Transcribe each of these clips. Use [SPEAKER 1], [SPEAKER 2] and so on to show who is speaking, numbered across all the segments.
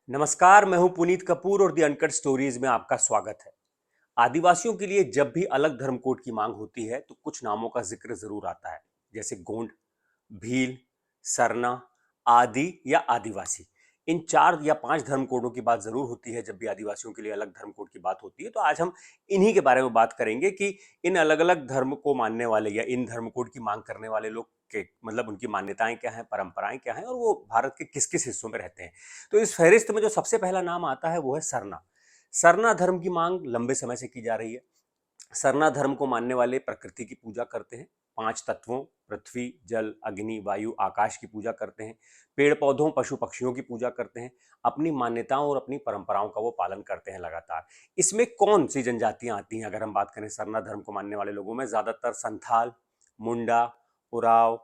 [SPEAKER 1] नमस्कार, मैं हूं पुनीत कपूर और दी अनकट स्टोरीज में आपका स्वागत है। आदिवासियों के लिए जब भी अलग धर्म कोड की मांग होती है तो कुछ नामों का जिक्र जरूर आता है, जैसे गोंड, भील, सरना, आदि या आदिवासी। इन 4 या 5 धर्म कोडों की बात जरूर होती है जब भी आदिवासियों के लिए अलग धर्म कोड की बात होती है। तो आज हम इन्हीं के बारे में बात करेंगे कि इन अलग अलग धर्म को मानने वाले या इन धर्म कोड की मांग करने वाले लोग के मतलब उनकी मान्यताएं क्या हैं, परंपराएं क्या हैं और वो भारत के किस किस हिस्सों में रहते हैं। तो इस फहरिस्त में जो सबसे पहला नाम आता है वो है सरना। सरना धर्म की मांग लंबे समय से की जा रही है। सरना धर्म को मानने वाले प्रकृति की पूजा करते हैं, 5 तत्वों पृथ्वी, जल, अग्नि, वायु, आकाश की पूजा करते हैं, पेड़ पौधों, पशु पक्षियों की पूजा करते हैं, अपनी मान्यताओं और अपनी परंपराओं का वो पालन करते हैं लगातार। इसमें कौन सी जनजातियां आती हैं अगर हम बात करें सरना धर्म को मानने वाले लोगों में? ज्यादातर संथाल, मुंडा, उराव,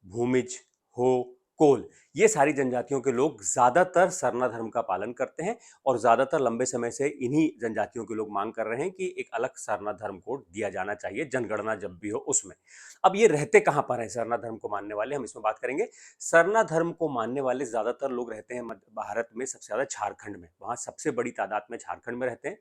[SPEAKER 1] भूमिज, हो, कोल, ये सारी जनजातियों के लोग ज्यादातर सरना धर्म का पालन करते हैं और ज्यादातर लंबे समय से इन्हीं जनजातियों के लोग मांग कर रहे हैं कि एक अलग सरना धर्म कोड दिया जाना चाहिए जनगणना जब भी हो उसमें। अब ये रहते कहां पर हैं सरना धर्म को मानने वाले, हम इसमें बात करेंगे। सरना धर्म को मानने वाले ज्यादातर लोग रहते हैं भारत में सबसे ज्यादा झारखंड में, वहां सबसे बड़ी तादाद में झारखंड में रहते हैं।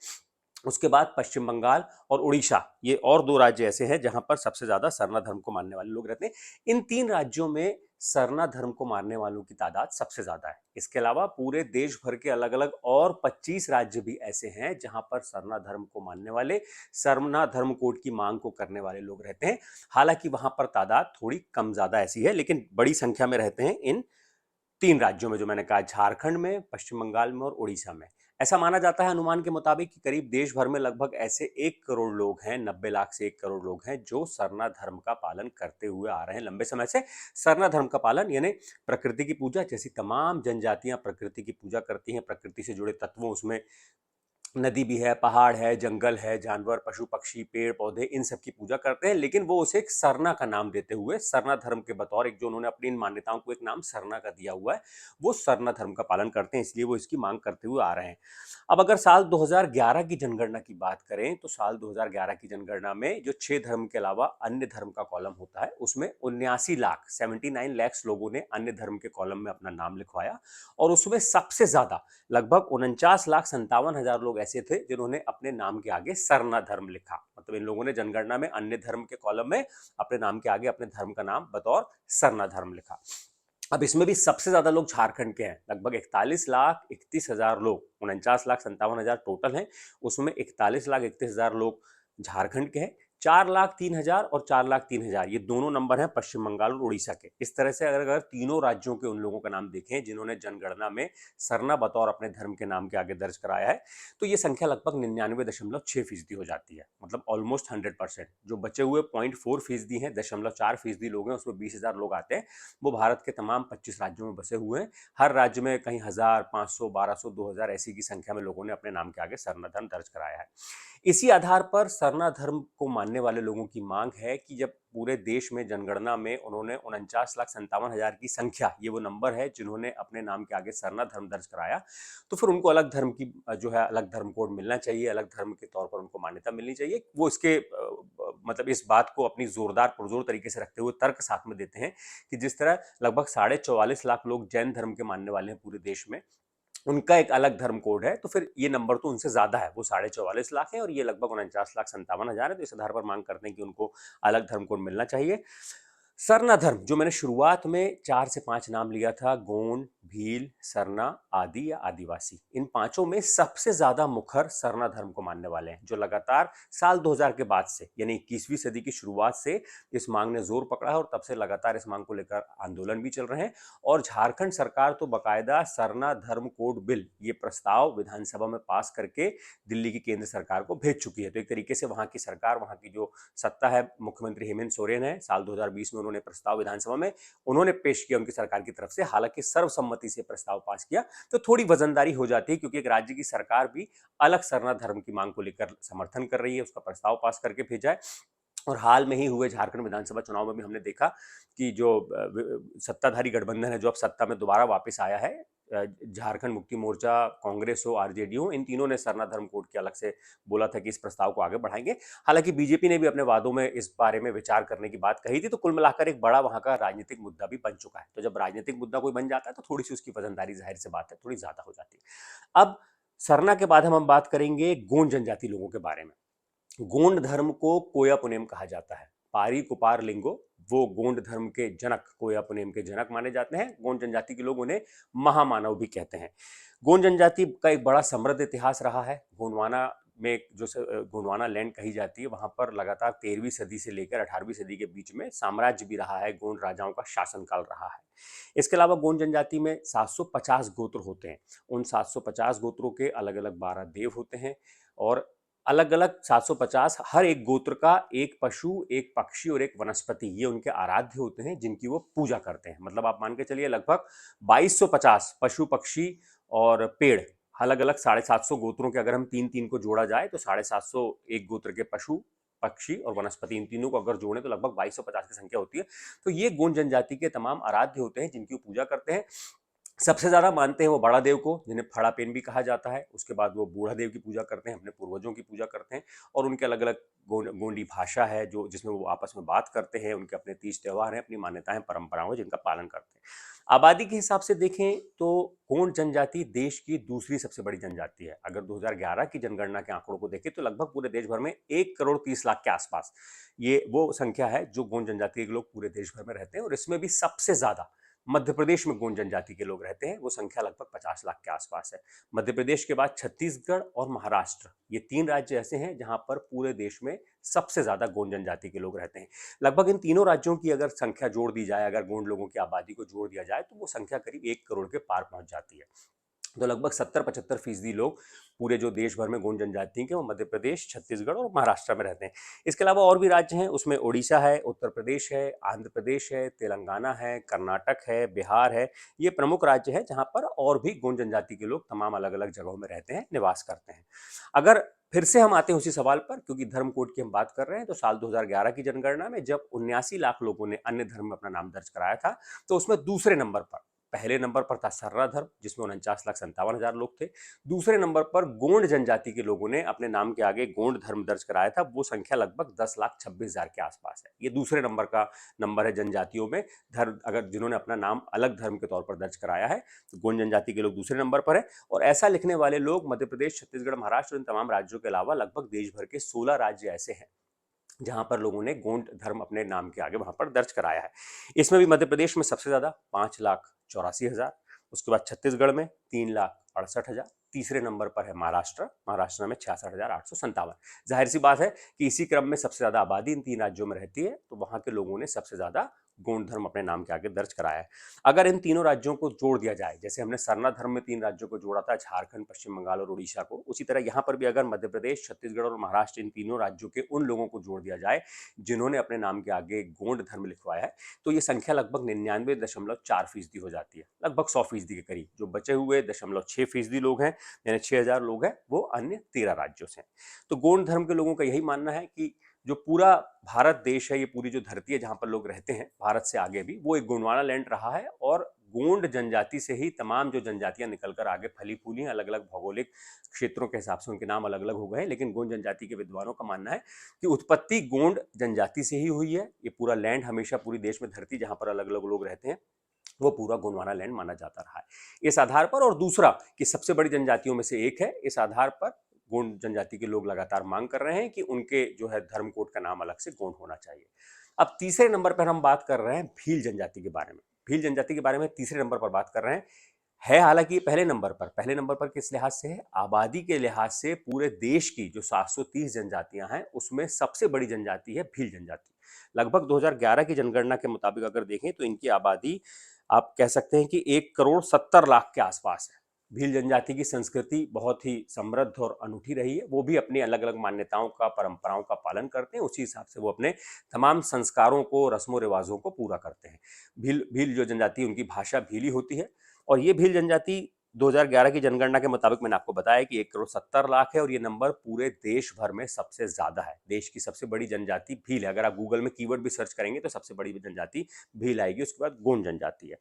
[SPEAKER 1] उसके बाद पश्चिम बंगाल और उड़ीसा, ये और 2 राज्य ऐसे हैं जहां पर सबसे ज्यादा सरना धर्म को मानने वाले लोग रहते हैं। इन 3 राज्यों में सरना धर्म को मानने वालों की तादाद सबसे ज्यादा है। इसके अलावा पूरे देश भर के अलग अलग और 25 राज्य भी ऐसे हैं जहां पर सरना धर्म को मानने वाले, सरना धर्म कोड की मांग को करने वाले लोग रहते हैं। हालांकि वहां पर तादाद थोड़ी कम ज्यादा ऐसी है, लेकिन बड़ी संख्या में रहते हैं इन 3 राज्यों में जो मैंने कहा, झारखंड में, पश्चिम बंगाल में और उड़ीसा में। ऐसा माना जाता है अनुमान के मुताबिक कि करीब देश भर में लगभग ऐसे 1 करोड़ लोग हैं, 90 लाख से 1 करोड़ लोग हैं जो सरना धर्म का पालन करते हुए आ रहे हैं लंबे समय से। सरना धर्म का पालन यानी प्रकृति की पूजा, जैसी तमाम जनजातियां प्रकृति की पूजा करती हैं, प्रकृति से जुड़े तत्वों, उसमें नदी भी है, पहाड़ है, जंगल है, जानवर, पशु पक्षी, पेड़ पौधे, इन सब की पूजा करते हैं, लेकिन वो उसे एक सरना का नाम देते हुए, सरना धर्म के बतौर एक जो उन्होंने अपनी इन मान्यताओं को एक नाम सरना का दिया हुआ है, वो सरना धर्म का पालन करते हैं, इसलिए वो इसकी मांग करते हुए आ रहे हैं। अब अगर साल 2011 की जनगणना की बात करें तो साल 2011 की जनगणना में जो 6 धर्म के अलावा अन्य धर्म का कॉलम होता है, उसमें 79 लाख 79 lakhs लोगों ने अन्य धर्म के कॉलम में अपना नाम लिखवाया और उसमें सबसे ज्यादा लगभग 49,57,000 लोग ऐसे थे जिन्होंने अपने नाम के आगे सरना धर्म लिखा। मतलब इन लोगों ने जनगणना में अन्य धर्म के कॉलम में अपने नाम के आगे अपने धर्म का नाम बतौर सरना धर्म लिखा। अब इसमें भी सबसे ज्यादा लोग झारखंड के हैं, लगभग 41,31,000 लोग, 49,57,000 टोटल हैं, उसमें 41,31,000 लोग झारखंड के हैं। 4,03,000 और 4,03,000 ये दोनों नंबर हैं पश्चिम बंगाल और उड़ीसा के। इस तरह से अगर तीनों राज्यों के उन लोगों का नाम देखें जिन्होंने जनगणना में सरना बतौर अपने धर्म के नाम के आगे दर्ज कराया है, तो ये संख्या लगभग 99.6% हो जाती है, मतलब ऑलमोस्ट 100%। जो बचे हुए 0.4% हैं, 0.4% लोग हैं, उसमें 20,000 लोग आते हैं, वो भारत के तमाम 25 राज्यों में बसे हुए हैं। हर राज्य में कहीं 1,000, 500, 1200, 2,000 ऐसी की संख्या में लोगों ने अपने नाम के आगे सरना धर्म दर्ज कराया है। इसी आधार पर सरना धर्म को मानने वाले लोगों की मांग है कि जब पूरे देश में जनगणना में उन्होंने 49,57,000 की संख्या, ये वो नंबर है जिन्होंने अपने नाम के आगे सरना धर्म दर्ज कराया, तो फिर उनको अलग धर्म की जो है अलग धर्म कोड मिलना चाहिए, अलग धर्म के तौर पर उनको मान्यता मिलनी चाहिए। वो इसके मतलब इस बात को अपनी जोरदार पुरजोर तरीके से रखते हुए तर्क साथ में देते हैं कि जिस तरह लगभग 44.5 लाख लोग जैन धर्म के मानने वाले हैं पूरे देश में, उनका एक अलग धर्म कोड है, तो फिर ये नंबर तो उनसे ज्यादा है, वो 44.5 लाख है और ये लगभग 49,57,000 है। तो इस आधार पर मांग करते हैं कि उनको अलग धर्म कोड मिलना चाहिए। सरना धर्म, जो मैंने शुरुआत में 4 से 5 नाम लिया था, गोंड, भील, सरना, आदि या आदिवासी, इन पांचों में सबसे ज्यादा मुखर सरना धर्म को मानने वाले हैं, जो लगातार साल 2000 के बाद से यानी 21वीं सदी की शुरुआत से इस मांग ने जोर पकड़ा है और तब से लगातार इस मांग को लेकर आंदोलन भी चल रहे हैं। और झारखंड सरकार तो बकायदा सरना धर्म कोड बिल, ये प्रस्ताव विधानसभा में पास करके दिल्ली की केंद्र सरकार को भेज चुकी है। तो एक तरीके से वहां की सरकार, वहां की जो सत्ता है, मुख्यमंत्री हेमंत सोरेन है, साल 2020 में उन्होंने प्रस्ताव विधानसभा में उन्होंने पेश किया उनकी सरकार की तरफ से, हालांकि सर्वसम्मति से प्रस्ताव पास किया, तो थोड़ी वजनदारी हो जाती है क्योंकि एक राज्य की सरकार भी अलग सरना धर्म की मांग को लेकर समर्थन कर रही है, उसका प्रस्ताव पास करके भेजा है। और हाल में ही हुए झारखंड विधानसभा चुनाव में भी हमने देखा कि जो सत्ताधारी गठबंधन है, जो अब सत्ता में दोबारा वापस आया है, झारखंड मुक्ति मोर्चा, कांग्रेस हो, आरजेडी हो, इन तीनों ने सरना धर्म कोड के अलग से बोला था कि इस प्रस्ताव को आगे बढ़ाएंगे। हालांकि बीजेपी ने भी अपने वादों में इस बारे में विचार करने की बात कही थी। तो कुल मिलाकर एक बड़ा वहां का राजनीतिक मुद्दा भी बन चुका है। तो जब राजनीतिक मुद्दा कोई बन जाता है तो थोड़ी सी उसकी वजनदारी, जाहिर सी बात है, थोड़ी ज्यादा हो जाती है। अब सरना के बाद हम बात करेंगे गोंड जनजाति लोगों के बारे में। गोंड धर्म को कोया पुनेम कहा जाता है। पारी कुपार लिंगो वो गोंड धर्म के जनक, कोया पुनेम के जनक माने जाते हैं। गोंड जनजाति के लोग उन्हें महामानव भी कहते हैं। गोंड जनजाति का एक बड़ा समृद्ध इतिहास रहा है। गोंडवाना में जो गोंडवाना लैंड कही जाती है, वहां पर लगातार 13वीं सदी से लेकर 18वीं सदी के बीच में साम्राज्य भी रहा है, गोंड राजाओं का शासनकाल रहा है। इसके अलावा गोंड जनजाति में 750 गोत्र होते हैं। उन 750 गोत्रों के अलग अलग 12 देव होते हैं और अलग अलग 750 हर एक गोत्र का एक पशु, एक पक्षी और एक वनस्पति, ये उनके आराध्य होते हैं जिनकी वो पूजा करते हैं। मतलब आप मान के चलिए लगभग 2250 पशु, पक्षी और पेड़, अलग अलग 750 गोत्रों के अगर हम तीन तीन को जोड़ा जाए तो 750 एक गोत्र के पशु, पक्षी और वनस्पति, इन तीनों को अगर जोड़ें तो लगभग 2250 की संख्या होती है। तो ये गोंड जनजाति के तमाम आराध्य होते हैं जिनकी वो पूजा करते हैं। सबसे ज्यादा मानते हैं वो बड़ा देव को, जिन्हें फड़ा पेन भी कहा जाता है। उसके बाद वो बूढ़ा देव की पूजा करते हैं, अपने पूर्वजों की पूजा करते हैं। और उनके अलग अलग गोंडी भाषा है जो जिसमें वो आपस में बात करते हैं। उनके अपने तीज त्योहार हैं, अपनी मान्यताएं, परंपराओं हैं जिनका पालन करते हैं। आबादी के हिसाब से देखें तो गोंड जनजाति देश की दूसरी सबसे बड़ी जनजाति है। अगर 2011 की जनगणना के आंकड़ों को देखें तो लगभग पूरे देश भर में 1,30,00,000 के आसपास ये वो संख्या है जो गोंड जनजाति के लोग पूरे देश भर में रहते हैं। और इसमें भी सबसे ज्यादा मध्य प्रदेश में गोंड जनजाति के लोग रहते हैं। वो संख्या लगभग 50 लाख के आसपास है। मध्य प्रदेश के बाद छत्तीसगढ़ और महाराष्ट्र, ये 3 राज्य ऐसे हैं जहां पर पूरे देश में सबसे ज्यादा गोंड जनजाति के लोग रहते हैं। लगभग इन तीनों राज्यों की अगर संख्या जोड़ दी जाए, अगर गोंड लोगों की आबादी को जोड़ दिया जाए तो वो संख्या करीब 1 करोड़ के पार पहुंच जाती है। तो लगभग 70-75% लोग पूरे जो देश भर में गोंड जनजाति के वो मध्य प्रदेश, छत्तीसगढ़ और महाराष्ट्र में रहते हैं। इसके अलावा और भी राज्य हैं, उसमें ओडिशा है, उत्तर प्रदेश है, आंध्र प्रदेश है, तेलंगाना है, कर्नाटक है, बिहार है। ये प्रमुख राज्य हैं जहां पर और भी गोंड जनजाति के लोग तमाम अलग अलग जगहों में रहते हैं, निवास करते हैं। अगर फिर से हम आते हैं उसी सवाल पर, क्योंकि धर्म कोड की हम बात कर रहे हैं, तो साल 2011 की जनगणना में जब 79 लाख लोगों ने अन्य धर्म में अपना नाम दर्ज कराया था, तो उसमें दूसरे नंबर पर, पहले नंबर पर था सर्रा धर्म जिसमें 49,57,000 लोग थे। दूसरे नंबर पर गोंड जनजाति के लोगों ने अपने नाम के आगे गोंड धर्म दर्ज कराया था। वो संख्या लगभग 10,26,000 के आसपास है। ये दूसरे नंबर का नंबर है जनजातियों में, धर्म अगर जिन्होंने अपना नाम अलग धर्म के तौर पर दर्ज कराया है, तो गोंड जनजाति के लोग दूसरे नंबर पर है। और ऐसा लिखने वाले लोग मध्य प्रदेश, छत्तीसगढ़, महाराष्ट्र, इन तमाम राज्यों के अलावा लगभग देश भर के 16 राज्य ऐसे हैं जहां पर लोगों ने गोंड धर्म अपने नाम के आगे वहां पर दर्ज कराया है। इसमें भी मध्य प्रदेश में सबसे ज्यादा 5,84,000, उसके बाद छत्तीसगढ़ में 3,68,000, तीसरे नंबर पर है महाराष्ट्र, महाराष्ट्र में 66,857। जाहिर सी बात है कि इसी क्रम में सबसे ज्यादा आबादी इन 3 राज्यों में रहती है, तो वहां के लोगों ने सबसे ज्यादा गोंड धर्म अपने नाम के आगे दर्ज कराया है। अगर इन तीनों राज्यों को जोड़ दिया जाए, जैसे हमने सरना धर्म में 3 राज्यों को जोड़ा था, झारखंड, पश्चिम बंगाल और उड़ीसा को, उसी तरह यहाँ पर भी अगर मध्य प्रदेश, छत्तीसगढ़ और महाराष्ट्र, इन तीनों राज्यों के उन लोगों को जोड़ दिया जाए जिन्होंने अपने नाम के आगे गोंड धर्म लिखवाया है, तो ये संख्या लगभग 99.4% हो जाती है, लगभग 100% के करीब। जो बचे हुए 0.6% लोग हैं, यानी 6,000 लोग हैं, वो अन्य 13 राज्यों से हैं। तो गोंड धर्म के लोगों का यही मानना है कि जो पूरा भारत देश है, ये पूरी जो धरती है जहां पर लोग रहते हैं, भारत से आगे भी वो एक गोंडवाना लैंड रहा है। और गोंड जनजाति से ही तमाम जो जनजातियां निकलकर आगे फली फूली हैं, अलग अलग भौगोलिक क्षेत्रों के हिसाब से उनके नाम अलग अलग हो गए हैं। लेकिन गोंड जनजाति के विद्वानों का मानना है कि उत्पत्ति गोंड जनजाति से ही हुई है। ये पूरा लैंड हमेशा पूरी देश में धरती जहां पर अलग अलग लोग रहते हैं, वो पूरा गोंडवाना लैंड माना जाता रहा है। इस आधार पर, और दूसरा कि सबसे बड़ी जनजातियों में से एक है, इस आधार पर गोंड जनजाति के लोग लगातार मांग कर रहे हैं कि उनके जो है धर्म कोड का नाम अलग से गोंड होना चाहिए। अब तीसरे नंबर पर हम बात कर रहे हैं भील जनजाति के बारे में। भील जनजाति के बारे में तीसरे नंबर पर बात कर रहे हैं। हालांकि पहले नंबर पर किस लिहाज से है? आबादी के लिहाज से पूरे देश की जो 730 जनजातियां हैं उसमें सबसे बड़ी जनजाति है भील जनजाति। लगभग 2011 की जनगणना के मुताबिक अगर देखें तो इनकी आबादी आप कह सकते हैं कि 1,70,00,000 के आसपास है। भील जनजाति की संस्कृति बहुत ही समृद्ध और अनूठी रही है। वो भी अपनी अलग अलग मान्यताओं का, परंपराओं का पालन करते हैं। उसी हिसाब से वो अपने तमाम संस्कारों को, रस्मों रिवाजों को पूरा करते हैं। भील जो जनजाति, उनकी भाषा भीली होती है। और ये भील जनजाति 2011 की जनगणना के मुताबिक मैंने आपको बताया कि 1,70,00,000 है। और ये नंबर पूरे देश भर में सबसे ज्यादा है। देश की सबसे बड़ी जनजाति भील है। अगर आप गूगल में कीवर्ड भी सर्च करेंगे तो सबसे बड़ी जनजाति भील आएगी, उसके बाद गोंड जनजाति है।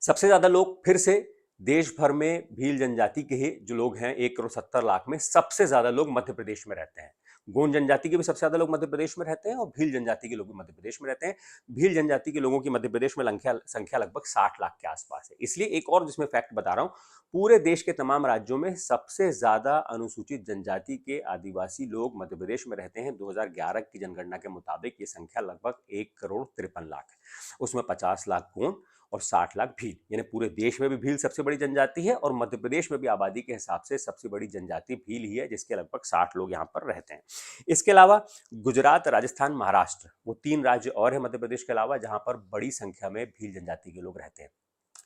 [SPEAKER 1] सबसे ज्यादा लोग फिर से देश भर में भील जनजाति के ही जो लोग हैं 1,70,00,000 में सबसे ज्यादा लोग मध्य प्रदेश में रहते हैं। गोंड जनजाति के भी सबसे ज्यादा लोग मध्य प्रदेश में रहते हैं और भील जनजाति के लोग भी मध्य प्रदेश में रहते हैं। भील जनजाति के लोगों की मध्य प्रदेश में संख्या लगभग 60 लाख के आसपास है। इसलिए एक और जिसमें फैक्ट बता रहा हूं, पूरे देश के तमाम राज्यों में सबसे ज्यादा अनुसूचित जनजाति के आदिवासी लोग मध्य प्रदेश में रहते हैं। 2011 की जनगणना के मुताबिक ये संख्या लगभग 1,53,00,000 है। उसमें 50 लाख गोंड और 60 लाख भील, यानी पूरे देश में भी भील सबसे बड़ी जनजाति है और मध्य प्रदेश में भी आबादी के हिसाब से सबसे बड़ी जनजाति भील ही है, जिसके लगभग 60 लोग यहाँ पर रहते हैं। इसके अलावा गुजरात, राजस्थान, महाराष्ट्र, वो 3 राज्य और है मध्य प्रदेश के अलावा जहां पर बड़ी संख्या में भील जनजाति के लोग रहते हैं।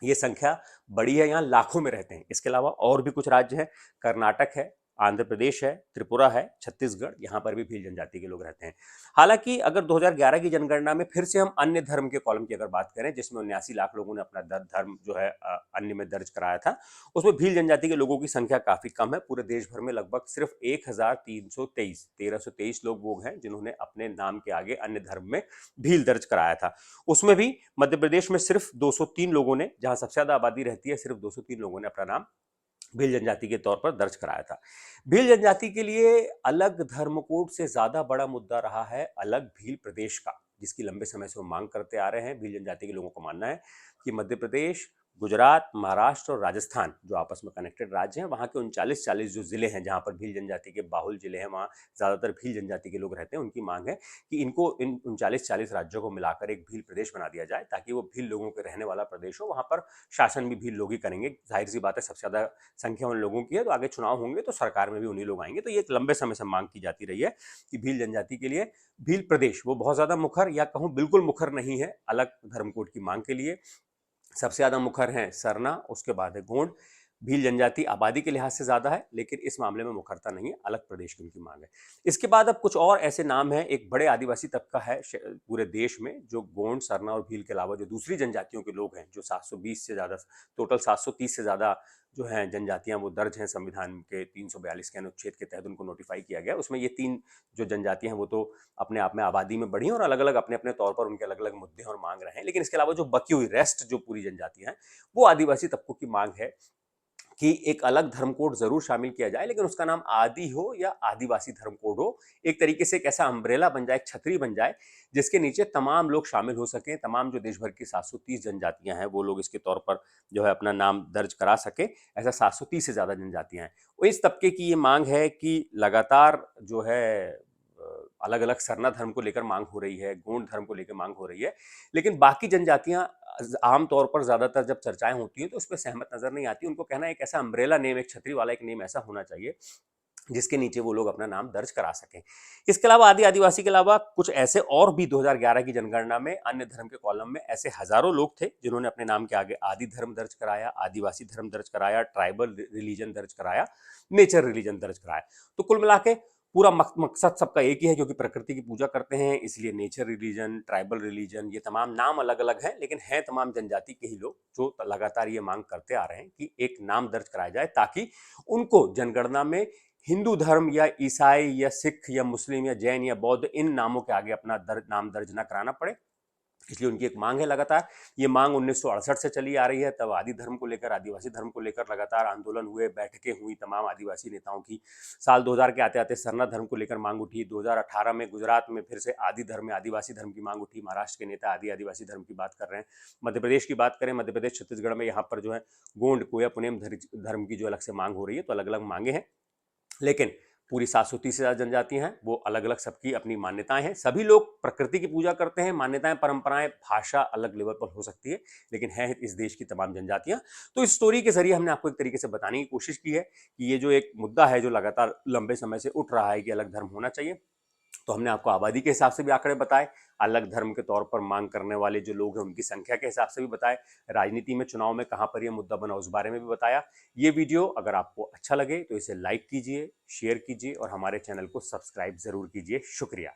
[SPEAKER 1] ये संख्या बड़ी है, यहाँ लाखों में रहते हैं। इसके अलावा और भी कुछ राज्य हैं, कर्नाटक है, आंध्र प्रदेश है, त्रिपुरा है, छत्तीसगढ़, यहाँ पर भी भील जनजाति के लोग रहते हैं। हालांकि अगर 2011 की जनगणना में फिर से हम अन्य धर्म के कॉलम की अगर बात करें, जिसमें 79 लाख लोगों ने अपना धर्म जो है अन्य में दर्ज कराया था, उसमें भील जनजाति के लोगों की संख्या काफी कम है। पूरे देश भर में लगभग सिर्फ 1323 लोग वो हैं जिन्होंने अपने नाम के आगे अन्य धर्म में भील दर्ज कराया था। उसमें भी मध्य प्रदेश में सिर्फ 203 लोगों ने, जहां सबसे ज्यादा आबादी रहती है, सिर्फ 203 लोगों ने अपना नाम भील जनजाति के तौर पर दर्ज कराया था। भील जनजाति के लिए अलग धर्म कोड से ज्यादा बड़ा मुद्दा रहा है अलग भील प्रदेश का, जिसकी लंबे समय से वो मांग करते आ रहे हैं। भील जनजाति के लोगों को मानना है कि मध्य प्रदेश, गुजरात, महाराष्ट्र और राजस्थान जो आपस में कनेक्टेड राज्य हैं, वहां के 39-40 जो जिले हैं जहां पर भील जनजाति के बाहुल जिले हैं, वहां ज्यादातर भील जनजाति के लोग रहते हैं। उनकी मांग है कि इनको इन 39-40 राज्यों को मिलाकर एक भील प्रदेश बना दिया जाए, ताकि वो भील लोगों के रहने वाला प्रदेश हो। वहां पर शासन भी भील लोग ही करेंगे। जाहिर सी बात है, सबसे ज्यादा संख्या उन लोगों की है, तो आगे चुनाव होंगे तो सरकार में भी उन्हीं लोग आएंगे। तो ये एक लंबे समय से मांग की जाती रही है कि भील जनजाति के लिए भील प्रदेश, वो बहुत ज्यादा मुखर या कहूं बिल्कुल मुखर नहीं है अलग धर्म कोड की मांग के लिए। सबसे ज्यादा मुखर हैं सरना, उसके बाद है गोंड। भील जनजाति आबादी के लिहाज से ज्यादा है, लेकिन इस मामले में मुखरता नहीं है, अलग प्रदेश की उनकी मांग है। इसके बाद अब कुछ और ऐसे नाम हैं। एक बड़े आदिवासी तबका है पूरे देश में, जो गोंड, सरना और भील के अलावा जो दूसरी जनजातियों के लोग हैं, जो 720 से ज्यादा, टोटल 730 से ज्यादा जो हैं जनजातियां वो दर्ज हैं संविधान के 342 के अनुच्छेद के तहत उनको नोटिफाई किया गया। उसमें ये 3 जो जनजातियां हैं वो तो अपने आप में आबादी में बढ़ी और अलग अलग अपने अपने तौर पर उनके अलग अलग मुद्दे और मांग रहे हैं। लेकिन इसके अलावा जो बची हुई रेस्ट जो पूरी जनजातियां हैं, वो आदिवासी तबकों की मांग है कि एक अलग धर्म कोड जरूर शामिल किया जाए, लेकिन उसका नाम आदि हो या आदिवासी धर्म कोड हो। एक तरीके से एक ऐसा अम्ब्रेला बन जाए, एक छतरी बन जाए, जिसके नीचे तमाम लोग शामिल हो सकें। तमाम जो देश भर की 730 जनजातियां हैं वो लोग इसके तौर पर जो है अपना नाम दर्ज करा सके। ऐसा 730 से ज्यादा जनजातियां हैं। वो इस तबके की ये मांग है कि लगातार जो है अलग अलग सरना धर्म को लेकर मांग हो रही है, गोंड धर्म को लेकर मांग हो रही है, लेकिन बाकी जनजातियां आमतौर पर ज्यादातर जब चर्चाएं होती हैं तो उस पर सहमत नजर नहीं आती। उनको कहना है एक ऐसा अम्ब्रेला नेम, एक छतरी वाला एक नेम ऐसा होना चाहिए जिसके नीचे वो लोग अपना नाम दर्ज करा सकें। इसके अलावा आदिवासी के अलावा कुछ ऐसे और भी 2011 की जनगणना में अन्य धर्म के कॉलम में ऐसे हजारों लोग थे जिन्होंने अपने नाम के आगे आदि धर्म दर्ज कराया, आदिवासी धर्म दर्ज कराया, ट्राइबल रिलीजन दर्ज कराया, नेचर रिलीजन दर्ज कराया। तो कुल मिला के पूरा मकसद सबका एक ही है, क्योंकि प्रकृति की पूजा करते हैं, इसलिए नेचर रिलीजन, ट्राइबल रिलीजन, ये तमाम नाम अलग अलग हैं, लेकिन हैं तमाम जनजाति के ही लोग जो लगातार ये मांग करते आ रहे हैं कि एक नाम दर्ज कराया जाए, ताकि उनको जनगणना में हिंदू धर्म या ईसाई या सिख या मुस्लिम या जैन या बौद्ध इन नामों के आगे अपना नाम दर्ज न कराना पड़े। इसलिए उनकी एक मांग है लगातार। ये मांग 1968 से चली आ रही है। तब आदि धर्म को लेकर, आदिवासी धर्म को लेकर लगातार आंदोलन हुए, बैठकें हुई तमाम आदिवासी नेताओं की। साल 2000 के आते आते सरना धर्म को लेकर मांग उठी। 2018 में गुजरात में फिर से आदि धर्म में आदिवासी धर्म की मांग उठी। महाराष्ट्र के नेता आदिवासी धर्म की बात कर रहे हैं। मध्य प्रदेश की बात करें, मध्य प्रदेश छत्तीसगढ़ में यहाँ पर जो है गोंड, कोया, पुनेम धर्म की जो अलग से मांग हो रही है। तो अलग अलग मांगे हैं, लेकिन पूरी 730 से ज्यादा जनजातियां हैं, वो अलग अलग सबकी अपनी मान्यताएं हैं। सभी लोग प्रकृति की पूजा करते हैं। मान्यताएं, परंपराएं, भाषा अलग लेवल पर हो सकती है, लेकिन है इस देश की तमाम जनजातियां। तो इस स्टोरी के जरिए हमने आपको एक तरीके से बताने की कोशिश की है कि ये जो एक मुद्दा है जो लगातार लंबे समय से उठ रहा है कि अलग धर्म होना चाहिए, तो हमने आपको आबादी के हिसाब से भी आंकड़े बताए, अलग धर्म के तौर पर मांग करने वाले जो लोग हैं उनकी संख्या के हिसाब से भी बताए, राजनीति में, चुनाव में कहां पर यह मुद्दा बना उस बारे में भी बताया। ये वीडियो अगर आपको अच्छा लगे तो इसे लाइक कीजिए, शेयर कीजिए और हमारे चैनल को सब्सक्राइब जरूर कीजिए। शुक्रिया।